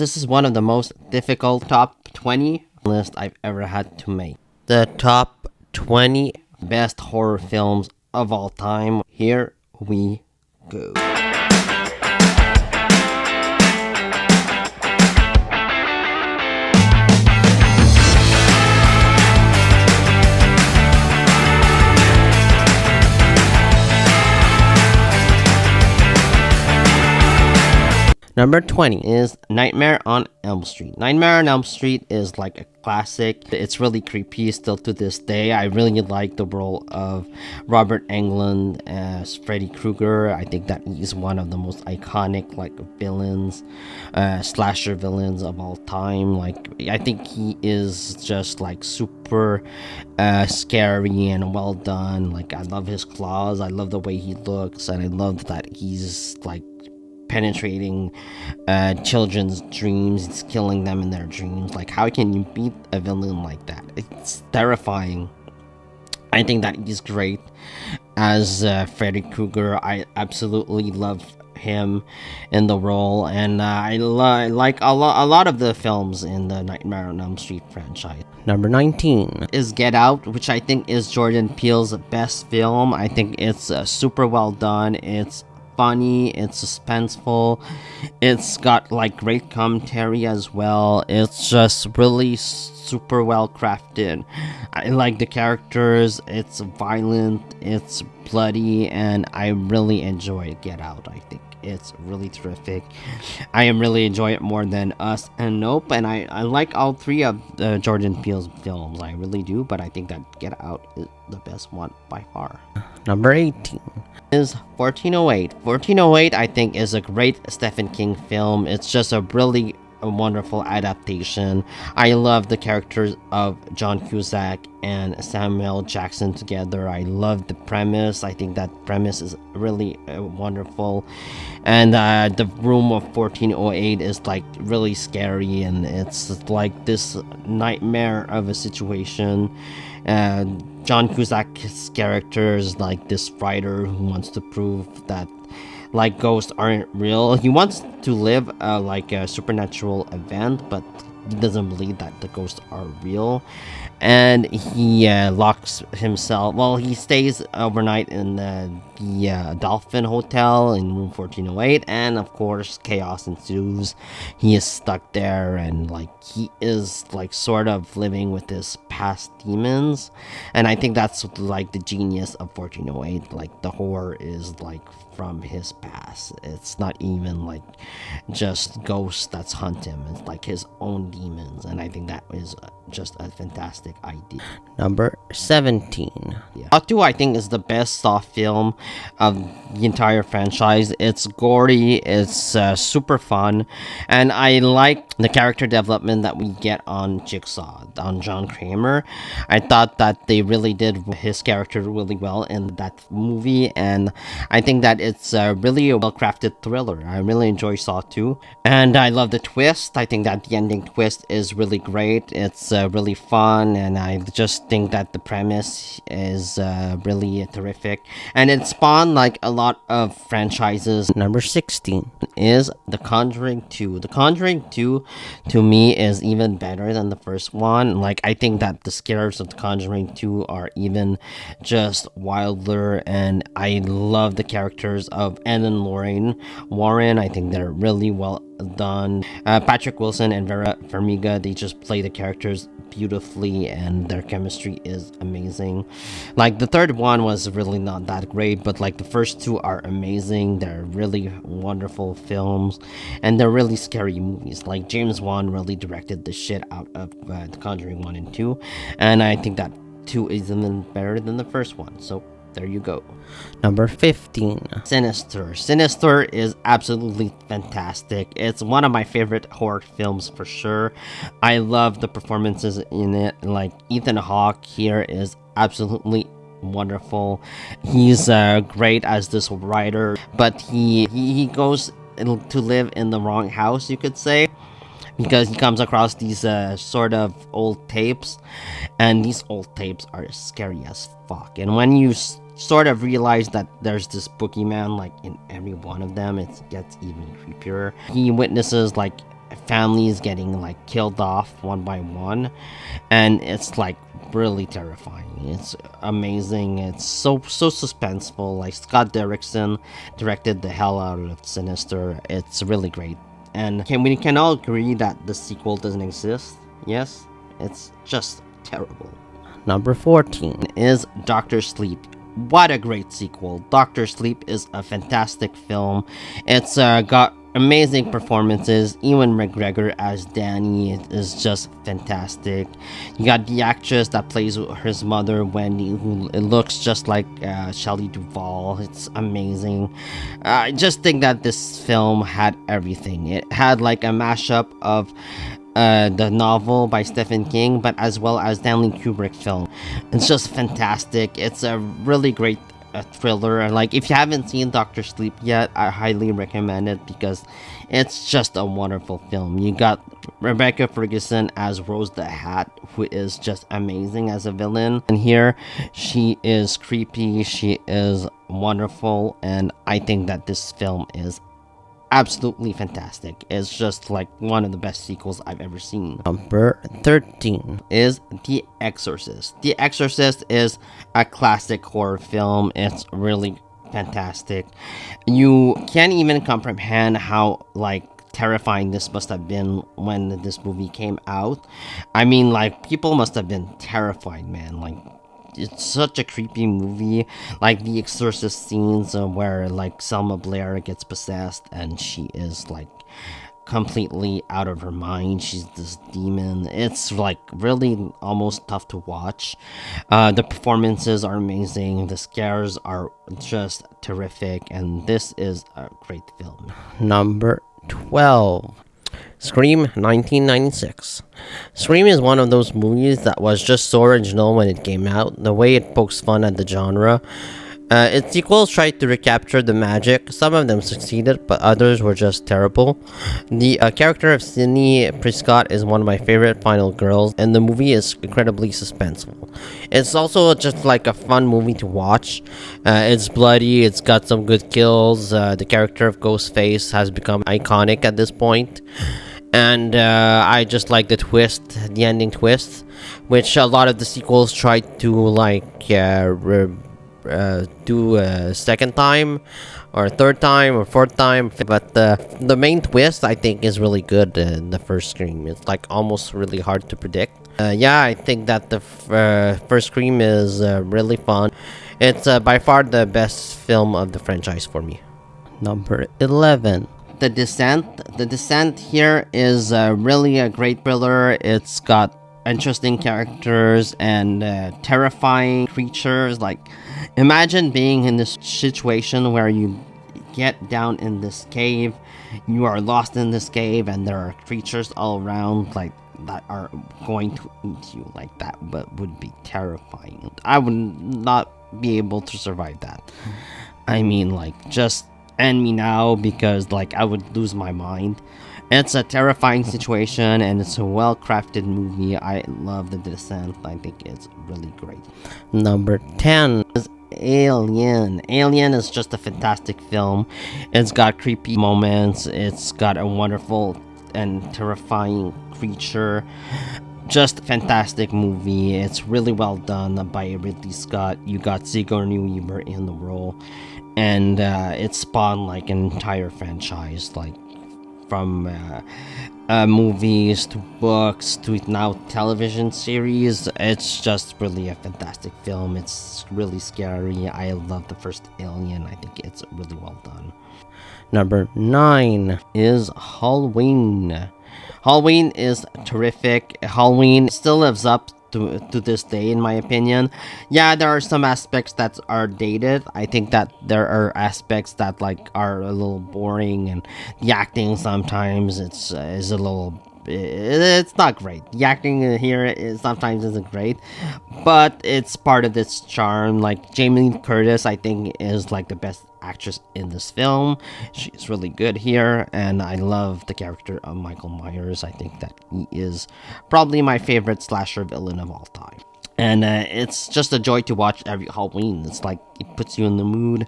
This is one of the most difficult top 20 list I've ever had to make. The top 20 best horror films of all time. Here we go. Number 20 is Nightmare on Elm Street. Nightmare on Elm Street is like a classic. It's really creepy still to this day. I really like the role of Robert Englund as Freddy Krueger. I think that he's one of the most iconic villains, slasher villains of all time. I think he is just super scary and well done. I love his claws. I love the way he looks, and I love that he's penetrating children's dreams. It's killing them in their dreams. How can you beat a villain like that? It's terrifying. I think that he's great as Freddy Krueger. I absolutely love him in the role, and I like a lot of the films in the Nightmare on Elm Street franchise. Number 19 is Get Out, which I think is Jordan Peele's best film. I think it's super well done. It's funny, it's suspenseful, it's got great commentary as well. It's just really super well crafted. I like the characters. It's violent, it's bloody, and I really enjoy Get Out. I think it's really terrific. I really enjoy it more than Us and Nope, and I like all three of Jordan Peele's films. I really do, but I think that Get Out is the best one by far. Number 18 is 1408. 1408 I think is a great Stephen King film. It's just a really wonderful adaptation. I love the characters of John Cusack and Samuel Jackson together. I love the premise. I think that premise is really wonderful, and the room of 1408 is really scary, and it's this nightmare of a situation. And John Cusack's character is this writer who wants to prove that ghosts aren't real. He wants to live a supernatural event, but he doesn't believe that the ghosts are real, and he locks himself. Well, he stays overnight in the Dolphin Hotel in room 1408, and of course chaos ensues. He is stuck there, and he is sort of living with his past demons, and I think that's the genius of 1408. The horror is from his past. It's not even just ghosts that's hunt him. It's his own demons, and I think that is just a fantastic idea. Number 17. Saw 2 I think is the best Saw film of the entire franchise. It's gory, it's super fun, and I like the character development that we get on Jigsaw, on John Kramer. I thought that they really did his character really well in that movie, and I think that it's really a well-crafted thriller. I really enjoy Saw 2, and I love the twist. I think that the ending twist is really great. It's really fun, and I just think that the premise is really terrific, and it spawned a lot of franchises. Number 16 is The Conjuring 2. The Conjuring 2 to me is even better than the first one. I think that the scares of The Conjuring 2 are even just wilder, and I love the characters of Ed and Lorraine Warren. I think they're really well done. Patrick Wilson and Vera Farmiga, they just play the characters beautifully, and their chemistry is amazing. The third one was really not that great, but the first two are amazing. They're really wonderful films, and they're really scary movies. James Wan really directed the shit out of The Conjuring 1 and 2, and I think that 2 is even better than the first one, so there you go. Number 15, Sinister. Sinister is absolutely fantastic. It's one of my favorite horror films for sure. I love the performances in it. Ethan Hawke here is absolutely wonderful. He's great as this writer, but he goes to live in the wrong house, you could say, because he comes across these sort of old tapes, and these old tapes are scary as fuck. And when you sort of realize that there's this boogeyman in every one of them, it gets even creepier. He witnesses families getting like killed off one by one, and it's like really terrifying. It's amazing. It's so suspenseful. Like Scott Derrickson directed the hell out of Sinister. It's really great. And we can all agree that the sequel doesn't exist. Yes, it's just terrible. Number 14 is Doctor Sleep. What a great sequel. Doctor Sleep is a fantastic film. It's got amazing performances. Ewan McGregor as Danny is just fantastic. You got the actress that plays his mother, Wendy, who it looks just like Shelley Duvall. It's amazing. I just think that this film had everything. It had like a mashup of the novel by Stephen King, but as well as Stanley Kubrick film. It's just fantastic. It's a really great thriller. Like, if you haven't seen Doctor Sleep yet, I highly recommend it because it's just a wonderful film. You got Rebecca Ferguson as Rose the Hat, who is just amazing as a villain. And here, she is creepy, she is wonderful, and I think that this film is absolutely fantastic. It's just like one of the best sequels I've ever seen. Number 13 is The Exorcist. The Exorcist is a classic horror film. It's really fantastic. You can't even comprehend how like terrifying this must have been when this movie came out. I mean, like, people must have been terrified, man. Like, it's such a creepy movie. Like the Exorcist scenes where like Selma Blair gets possessed and she is like completely out of her mind. She's this demon. It's like really almost tough to watch. The performances are amazing. The scares are just terrific, and this is a great film. Number 12. Scream 1996. Scream is one of those movies that was just so original when it came out. The way it pokes fun at the genre. Its sequels tried to recapture the magic. Some of them succeeded, but others were just terrible. The character of Sidney Prescott is one of my favorite final girls, and the movie is incredibly suspenseful. It's also just like a fun movie to watch. It's bloody, it's got some good kills. The character of Ghostface has become iconic at this point. And I just like the twist, the ending twist, which a lot of the sequels tried to like do a second time or third time or fourth time, but the main twist I think is really good in the first Scream. It's like almost really hard to predict. Yeah, I think that the first Scream is really fun. It's by far the best film of the franchise for me. Number 11. The Descent. The Descent here is really a great thriller. It's got interesting characters and terrifying creatures. Like, imagine being in this situation where you get down in this cave, you are lost in this cave, and there are creatures all around like that are going to eat you. Like, that but would be terrifying. I would not be able to survive that. I mean, like, just end me now, because like I would lose my mind. It's a terrifying situation, and it's a well-crafted movie. I love The Descent. I think it's really great. Number 10 is Alien. Alien is just a fantastic film. It's got creepy moments. It's got a wonderful and terrifying creature. Just a fantastic movie. It's really well done by Ridley Scott. You got Sigourney Weaver in the role, and it spawned like an entire franchise, like from movies to books to now television series. It's just really a fantastic film. It's really scary. I love the first Alien. I think it's really well done. Number 9 is Halloween. Halloween is terrific. Halloween still lives up to this day, in my opinion. Yeah, there are some aspects that are dated. I think that there are aspects that like are a little boring, and the acting sometimes is a little. It's not great. The acting here sometimes isn't great, but it's part of its charm. Like, Jamie Lee Curtis, I think, is like the best actress in this film. She's really good here, and I love the character of Michael Myers. I think that he is probably my favorite slasher villain of all time, and it's just a joy to watch every Halloween. It's like it puts you in the mood.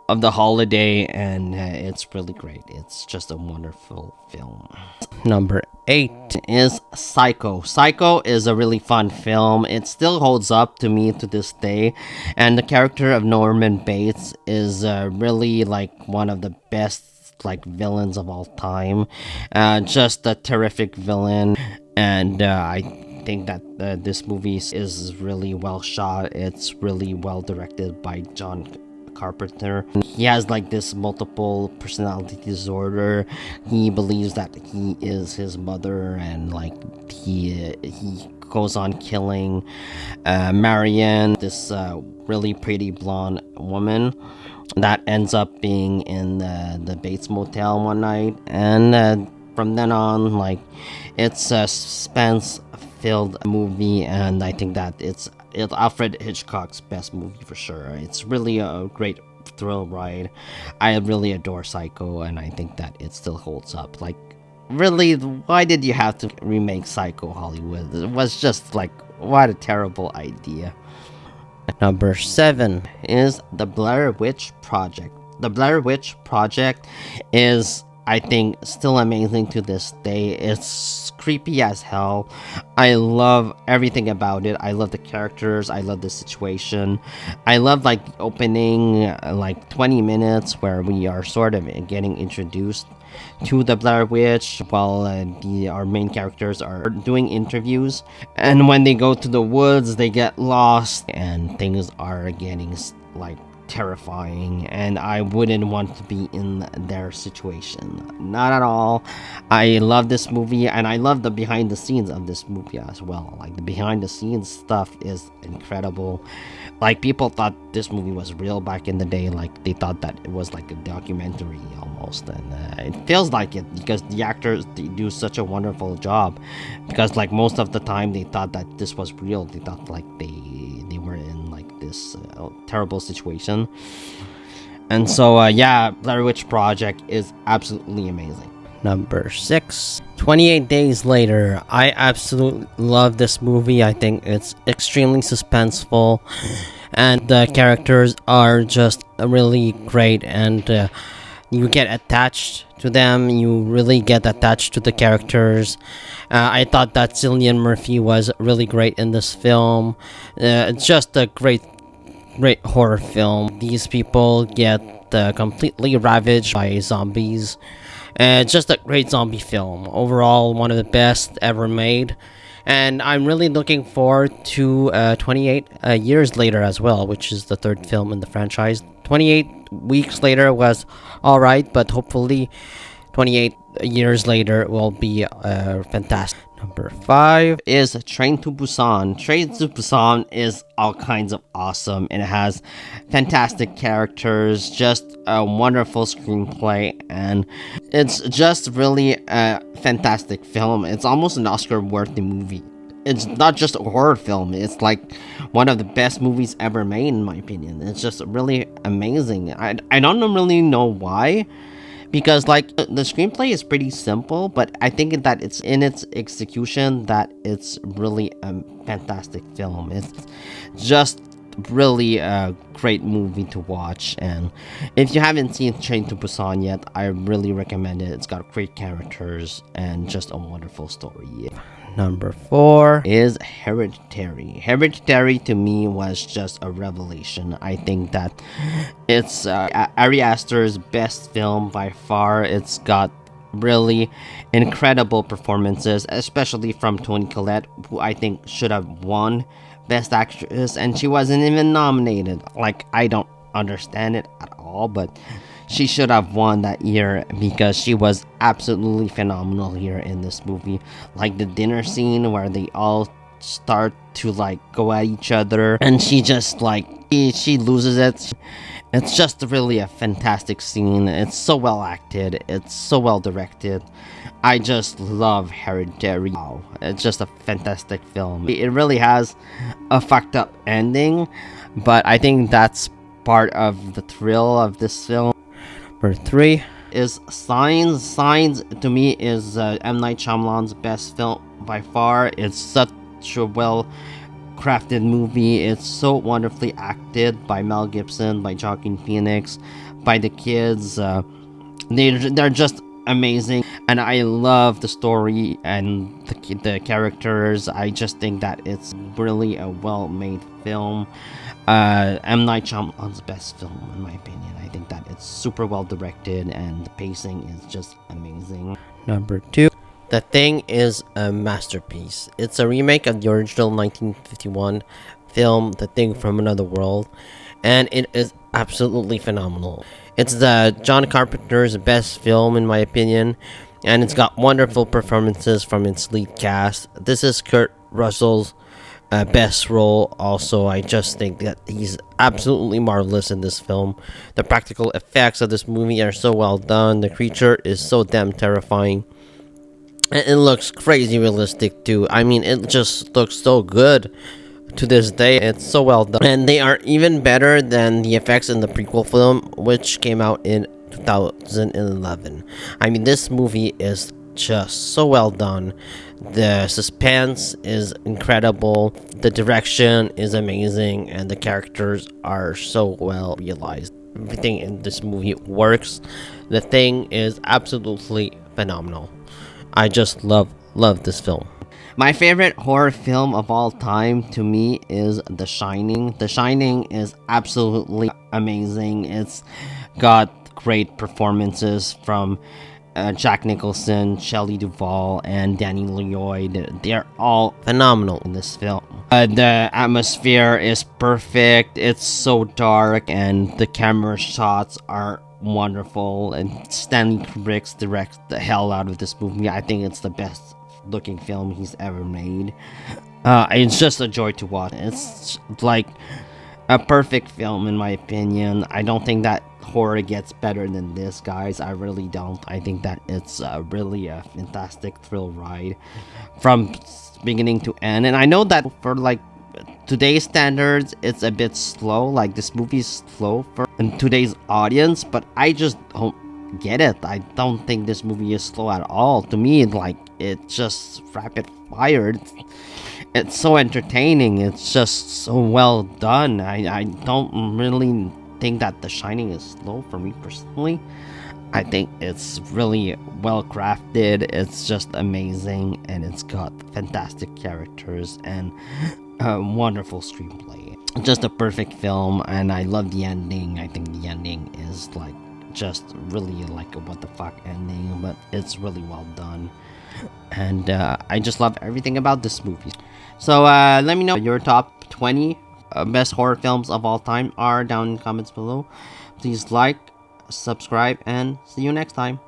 of the holiday, and it's really great. It's just a wonderful film. Number 8 is Psycho. Psycho is a really fun film. It still holds up to me to this day, and the character of Norman Bates is really like one of the best like villains of all time. Just a terrific villain, and I think that this movie is really well shot. It's really well directed by John Carpenter. He has like this multiple personality disorder. He believes that he is his mother, and like he goes on killing Marianne, this really pretty blonde woman that ends up being in the Bates Motel one night, and from then on, like, it's a suspense-filled movie, and I think that it's Alfred Hitchcock's best movie for sure. It's really a great thrill ride. I really adore Psycho, and I think that it still holds up. Like, really, why did you have to remake Psycho, Hollywood? It was just like, what a terrible idea. Number 7 is The Blair Witch Project. The Blair Witch Project is, I think, still amazing to this day. It's creepy as hell. I love everything about it. I love the characters. I love the situation. I love like the opening like 20 minutes where we are sort of getting introduced to the Blair Witch while our main characters are doing interviews, and when they go to the woods they get lost and things are getting like terrifying, and I wouldn't want to be in their situation, not at all. I love this movie, and I love the behind the scenes of this movie as well. Like, the behind the scenes stuff is incredible. Like, people thought this movie was real back in the day. Like, they thought that it was like a documentary almost, and it feels like it because the actors, they do such a wonderful job, because like most of the time they thought that this was real. They thought like they were in like this terrible situation. And so yeah, Blair Witch Project is absolutely amazing. Number 6, 28 Days Later. I absolutely love this movie. I think it's extremely suspenseful, and the characters are just really great, and you get attached to them. You really get attached to the characters. I thought that Cillian Murphy was really great in this film. It's just a great horror film. These people get completely ravaged by zombies. It's just a great zombie film. Overall, one of the best ever made. And I'm really looking forward to 28 Years Later as well, which is the third film in the franchise. 28 Weeks Later was alright, but hopefully 28 Years Later will be fantastic. Number 5 is Train to Busan. Train to Busan is all kinds of awesome, and it has fantastic characters, just a wonderful screenplay, and it's just really a fantastic film. It's almost an Oscar-worthy movie. It's not just a horror film, it's like one of the best movies ever made, in my opinion. It's just really amazing. I don't really know why, because like the screenplay is pretty simple, but I think that it's in its execution that it's really a fantastic film. It's just really a great movie to watch, and if you haven't seen Train to Busan yet, I really recommend it. It's got great characters and just a wonderful story. Number 4 is Hereditary. Hereditary to me was just a revelation. I think that it's Ari Aster's best film by far. It's got really incredible performances, especially from Toni Collette, who I think should have won Best Actress, and she wasn't even nominated. Like, I don't understand it at all, but she should have won that year because she was absolutely phenomenal here in this movie. Like the dinner scene where they all start to like go at each other, and she just like she loses it. It's just really a fantastic scene. It's so well acted. It's so well directed. I just love Hereditary. Wow. It's just a fantastic film. It really has a fucked up ending, but I think that's part of the thrill of this film. Number 3 is Signs. Signs to me is M. Night Shyamalan's best film by far. It's such a well crafted movie. It's so wonderfully acted by Mel Gibson, by Joaquin Phoenix, by the kids. They're just amazing, and I love the story and the characters. I just think that it's really a well-made film. M. Night Shyamalan's best film in my opinion. I think that it's super well directed and the pacing is just amazing. Number 2, The Thing is a masterpiece. It's a remake of the original 1951 film The Thing from Another World, and it is absolutely phenomenal. It's the John Carpenter's best film in my opinion, and it's got wonderful performances from its lead cast. This is Kurt Russell's best role. Also, I just think that he's absolutely marvelous in this film. The practical effects of this movie are so well done. The creature is so damn terrifying, and it looks crazy realistic too. I mean, it just looks so good. To this day, it's so well done, and they are even better than the effects in the prequel film, which came out in 2011. I mean, this movie is just so well done. The suspense is incredible, the direction is amazing, and the characters are so well realized. Everything in this movie works. The Thing is absolutely phenomenal. I just love this film. My favorite horror film of all time to me is The Shining. The Shining is absolutely amazing. It's got great performances from Jack Nicholson, Shelley Duvall, and Danny Lloyd. They're all phenomenal in this film. The atmosphere is perfect. It's so dark, and the camera shots are wonderful. And Stanley Kubrick directs the hell out of this movie. I think it's the best looking film he's ever made. It's just a joy to watch. It's like a perfect film in my opinion. I don't think that horror gets better than this, guys. I really don't. I think that it's really a fantastic thrill ride from beginning to end. And I know that for like today's standards, it's a bit slow. Like, this movie is slow for today's audience, but I just don't get it. I don't think this movie is slow at all. To me, like, it's just rapid fire. It's so entertaining. It's just so well done. I don't really think that The Shining is slow for me personally. I think it's really well crafted. It's just amazing, and it's got fantastic characters and a wonderful screenplay. Just a perfect film, and I love the ending. I think the ending is like just really like a what the fuck ending, but it's really well done, and I just love everything about this movie. So let me know your top 20 best horror films of all time are down in the comments below. Please like, subscribe, and see you next time.